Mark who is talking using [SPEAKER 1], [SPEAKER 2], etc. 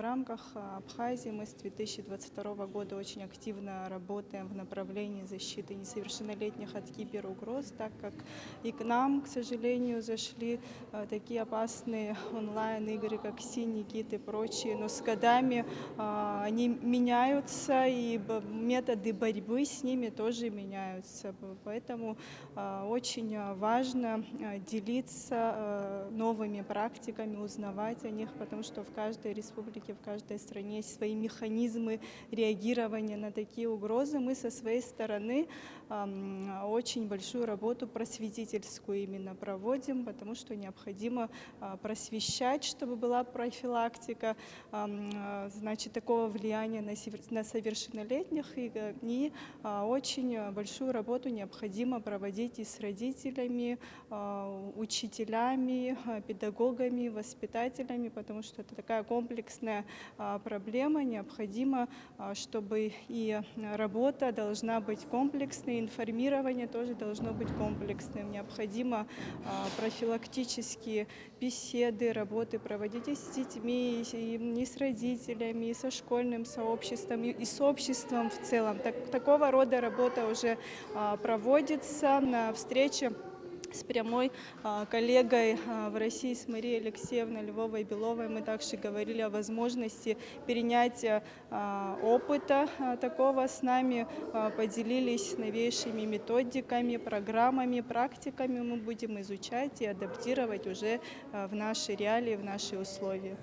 [SPEAKER 1] рамках Абхазии мы с 2022 года очень активно работаем в направлении защиты несовершеннолетних от киберугроз, так как и к нам, к сожалению, зашли такие опасные онлайн-игры, как Синий кит и прочие, но с годами они меняются, и методы борьбы с ними тоже меняются. Поэтому очень важно делиться новыми практиками, узнавать о них, потому что в каждой республике, в каждой стране есть свои механизмы реагирования на такие угрозы. Мы со своей стороны очень большую работу просветительскую именно проводим, потому что необходимо просвещать, чтобы была профилактика, значит, такого влияния на совершеннолетних, и очень большую работу необходимо проводить и с родителями, учителями, педагогами, воспитателями, потому что это такая комплексная проблема. Необходимо, чтобы и работа должна быть комплексной, информирование тоже должно быть комплексным. Необходимо профилактические беседы, работы проводить и с детьми, и с родителями, и со школьным сообществом, и с обществом в целом. Такого рода работа уже проводится. На встрече с прямой коллегой в России, с Марией Алексеевной Львовой-Беловой, мы также говорили о возможности перенятия опыта такого с нами, поделились новейшими методиками, программами, практиками. Мы будем изучать и адаптировать уже в наши реалии, в наши условия.